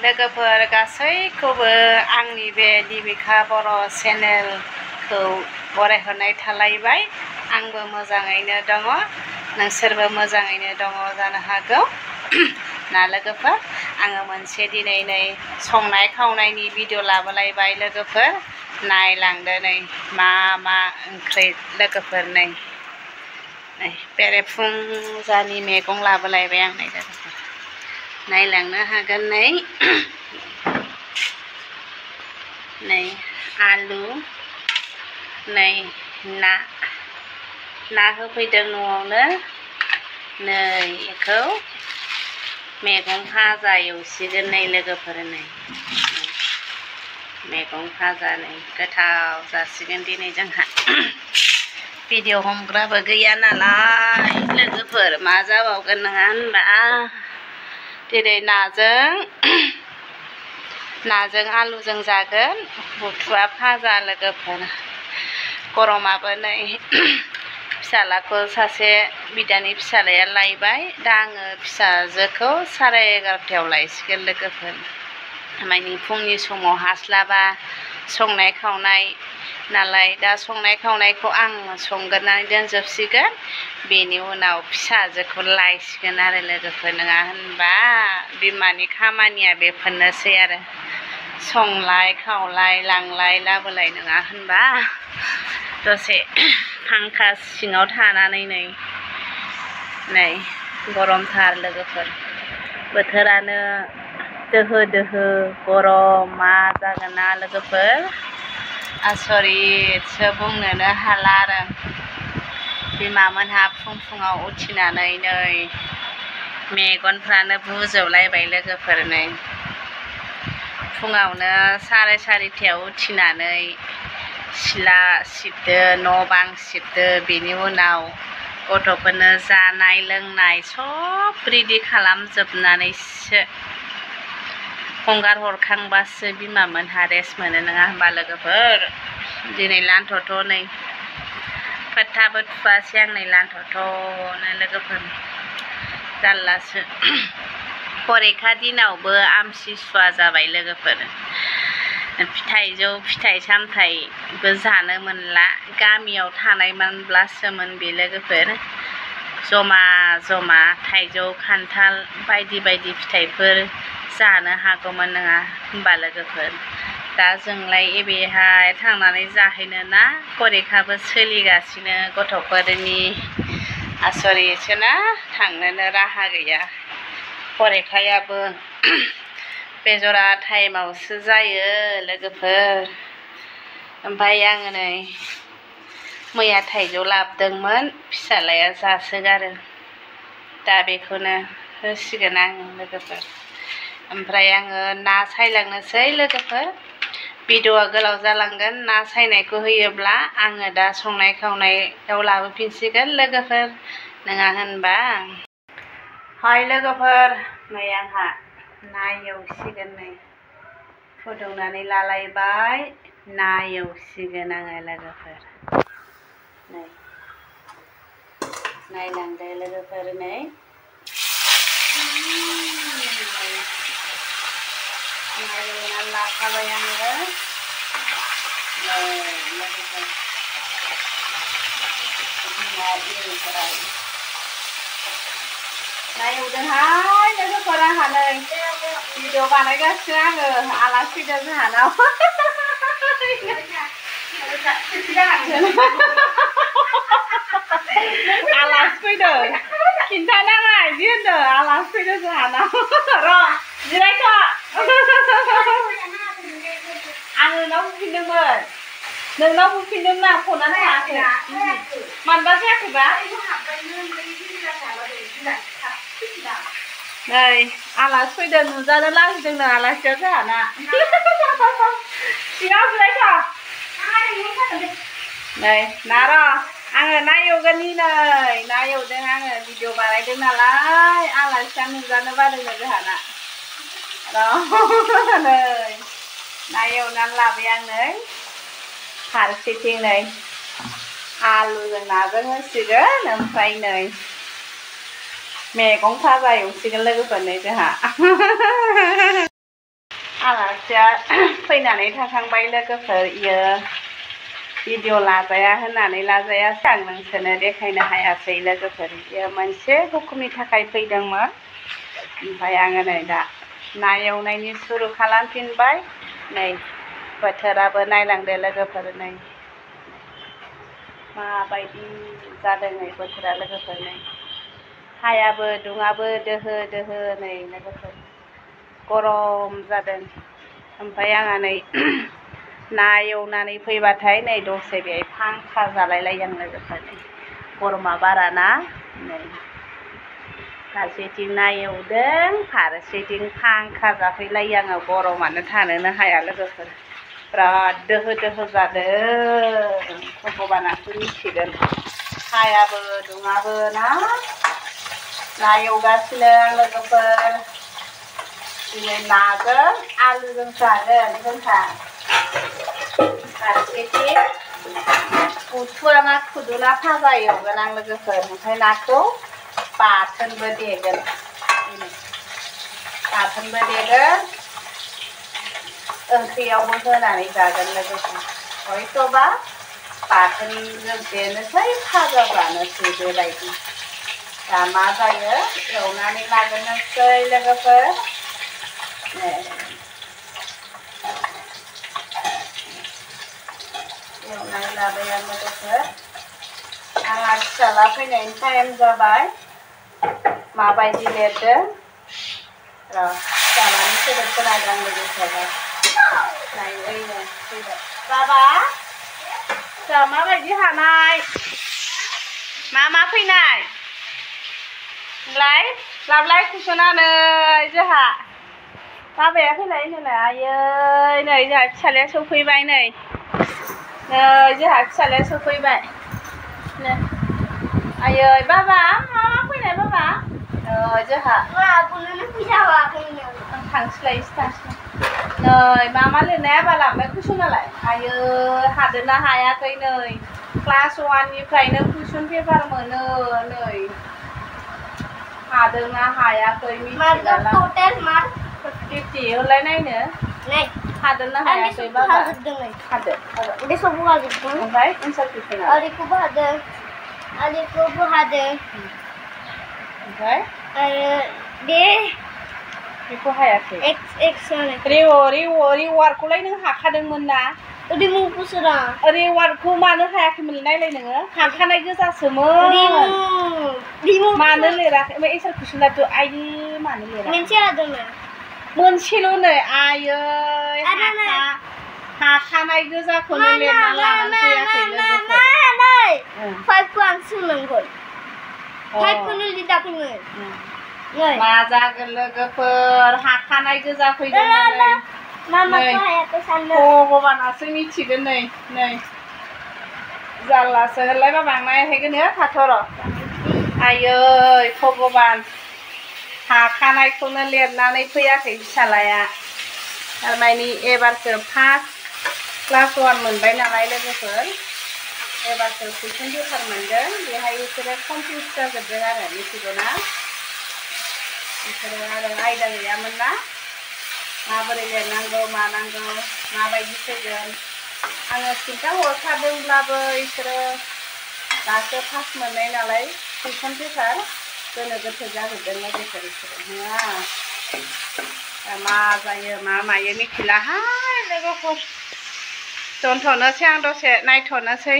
लोगोफोर गासैखौबो आंनि बे दिबिका बर' चेनेलखौ बरायहरनाय थालायबाय। आंबो मोजाङैनो दङ, नोंसोरबो मोजाङैनो दङ जानो हागौ ना लोगोफोर। आङो मोनसे दिनै नै संनाय खावनायनि भिडिअ लाबोलायबाय लोगोफोर। नायलांदो नै मा मा ओंख्रि लोगोफोर। नै बेरेफुंजानि मैगं लाबोलायबाय आं नै लोगोफोर, नायलांनो हागोन। नै आलु, नै ना होफैदों न'आवनो। नै बेखौ मैगं भाजा एवसिगोन नै लोगोफोर। नै मैगं भाजा नै गोथाव जासिगोन दिनै जोंहा। भिडिअ हमग्राबो गैया नालाय लोगोफोर, मा जाबावगोन नङा होनबा। दिनै नाजों आलुजों जागोन, बुथुवा भाजा लोगोफोर। गरमाबो नै फिसालाखौ सासे बिदानि फिसालाया लायबाय, दा आङो फिसाजोखौ 11:30 लायसिगोन लोगोफोर। माने फुंनि समाव हास्लाबा संनाय खावनाय नालाय, दा संनाय खावनायखौ आं संग्रोनानै दोनजोबसिगोन, बेनि उनाव फिसाजोखौ लायसिगोन आरो लोगोफोर, नङा होनबा। बिमानि खामानिया बेफोरनोसै आरो संलाय खावलाय लांलाय लाबोलाय, नङा होनबा। दसे फांखा सिङाव थानानै नै गरमथार लोगोफोर, बोथोरानो दोहो दोहो गरम, मा जागोन ना लोगोफोर। आसरितसो, बुंनोनो हाला आरो। बिमामोनहा फुङाव उथिनानै नै मेगनफ्रानो बुजोबलायबाय लोगोफोर। नै फुङावनो 4:30 उथिनानै सिला सिबदो, न' बां सिबदो, बेनि उनाव गथ'फोरनो जानाय लोंनाय सब रेडि खालामजोबनानैसो हंगार हरखांबासो बिमामोनहा रेस्ट मोनो, नङा होनबा लोगोफोर। दिनै लान्थ'थ' नै फोथाबो थुवासै आं, नै लान्थ'थ'नो लोगोफोर, जारलासो। फरिखा दिनावबो आमथिसुवा जाबाय लोगोफोर, थाइजौ फिथाइ सामथाइबो जानो मोनला। गामियाव थानायमोनब्लासोमोन बे लोगोफोर, जमा जमा थाइजौ खान्थाल बायदि बायदि फिथाइफोर जानो हागौमोन, नङा होनबा लोगोफोर। दा जोंलाय एबेहाय थांनानै जाहैनो ना, फरिखाबो सोलिगासिनो गथ'फोरनि। आसरितसोना, थांनोनो राहा गैया। फरिखायाबो बेजरा टाइमावसो जायो लोगोफोर। ओमफ्राय आङो नै मैया थाइजौ लाबोदोंमोन, फिसालाया जासोगारो, दा बेखौनो होसिगोन आङो लोगोफोर। ओमफ्राय आङो ना सायलांनोसै लोगोफोर, भिडिअआ गोलाव जालांगोन ना सायनायखौ होयोब्ला। आङो दा संनाय खावनायाव लाबोफिनसिगोन लोगोफोर, नङा होनबा। हाय लोगोफोर, नै आंहा ना एवसिगोन, नै फुदुंनानै लालायबाय, ना एवसिगोन आङो लोगोफोर। नै नायलांदो लोगोफोर, नै नायनानै लाखाबाय आङो लोगोफोर। ना एवदोंहाय लोगोफोर, आंहा नै भिडिअ बानायगासिनो आङो। आलासि फैदों जोंहानाव। आलासि फैदों, खिन्थानाङा बिदि होनदों। आलासि फैदों जोंहानाव। र' जिरायथ'। आं नोंनाव बुफिनदोंमोन, नोंनाव बुफिनदोंमोन आं, फनानो थाङाखै। मानोबा जायाखैबा। नै आलासि फैदों, नुजानो लाजिदोंनो आलासिया जोंहाना। सिङाव जिरायथ'। नै ना र', आङो ना एवगोननि, नै ना एवदों आङो, भिडिअ बानायदों नालाय, आलासिया नुजानो बादोंनो जोंहाना। र' नै ना एवनानै लाबाय आं। नै फारसेथिं नै आलुजों नाजों होसिगोन, ओमफ्राय नै मैगं भाजा एवसिगोन लोगोफोर, नै जोंहा। आलासिया फैनानै थांखांबाय लोगोफोर इयो भिडिअ लाजाया होननानै लाजायासै आं नोंसोरनो देखायनो हायासै लोगोफोर इयो मोनसे हुकुमनि थाखाय फैदोंमोन ओमफ्राय आङो नै दा ना एवनायनि सुरु खालामफिनबाय नै बोथोराबो नायलांदो लोगोफोर नै माबायदि जादों नै बोथोरा लोगोफोर नै हायाबो दुङाबो दोहो दोहो नै लोगोफोर गरम जादों ओमफ्राय आंहा नै ना एवनानै फैबाथाय नै दसे बेहाय फांखा जालायलायो आं लोगोफोर नै गरमा बारा ना नै फारसेथिं ना एवदों फारसेथिं फांखा जाफैलायो आङो गरमानो थानोनो हाया लोगोफोर बिराद दोहो दोहो जादों भगबानासो मिथिगोन हायाबो दुङाबो ना एवगासिनो आं लोगोफोर दिनै नाजों आलुजों जागोन जोंहा फारसेथिं बुथुवा ना खुदुना भाजा एवगोन आं लोगोफोर ओमफ्राय नाखौ बाथोनबो देगोन ओंख्रियावबो होनानै जागोन लोगोफोर हयथ'बा बाथोनजों देनोसै भाजा जानोसै बेबायदि दा मा जायो एवनानै लाग्रोनोसै लोगोफोर एवनानै लाबाय आं लोगोफोर आंहा फिसाला फैनायनि टाइम जाबाय माबायदि लेरदों फिसालानि सोदोब खोनादों आं लोगोफोर नायनो फैबाय बाबा फिसा माबायदि हानाय मा फैनाय नोंलाय लाबलाय कुसुनानै जोंहा बाबाया फैनाय होनलाय आयै नै जोंहा फिसालाया सफैबाय नै जोंहा फिसालाया सफैबाय नै आयै बाबा मा फैनाय बाबा जोंहा थांस्लाय नै मा लिरनाया बाबा लाबोनाय कुसुनालाय आयै हादोंना हायाखै नै क्लास 1 निफ्रायनो कुइसन पेपार मोनो नै हादोंना हायाखै मिथिला 50 होलाय नायनो हादोंना हायाखै बाबा हादों बे सबखौ हाजोबदों ओमफ्राय एन्सार कुइसना आलिखौबो हादों ओमफ्राय आरो बेखौ हायाखै रिवार्डखौलाय नों हाखादोंमोन ना रिवार्डखौ मानो हायाखैमोन नायलाय नोङो हाखानाय गोजासोमोन मानो लिराखै ओमफ्राय एन्सार कुइसनाथ' आइदि मानो लिराखै मोनसे हादोंमोन मोनसेल' नै आयै हाखानाय गोजाखौनो लिरना लानानै फैयाखै लोगोफोर 5खौ आं सोलोंगोन 5खौनो लिराखैमोन मा जागोन लोगोफोर हाखानाय गोजा फैदोंमोन भगबानासो मिथिगोन नै जारलासो होनलाय बाबा आं नायहैगोन थाथ' र' आयै भगबान हाखानायखौनो लिरनानै फैयाखै फिसालाया थारमानि एबारसो फार्स्ट क्लास 1 मोनबाय नालाय लोगोफोर एबारसो कुइसन पेपार मोनदों बेहाय बिसोरो कमप्लिट जाजोबदों आरो मिथिगौना बिसोरो आरो आयदा गैयामोन ना माबोरै लिरनांगौ मानांगौ माबायदि फैगोन आङो खिन्थाहरखादोंब्लाबो बिसोरो दासो फार्स्ट मोननाय नालाय कुइसन पेपार गोनो गोथो जाजोबदों लोगोफोर बिसोरो नङा मा जायो मा मायो मिथिलाहाय लोगोफोर दोनथ'नोसै आं दसे नायथ'नोसै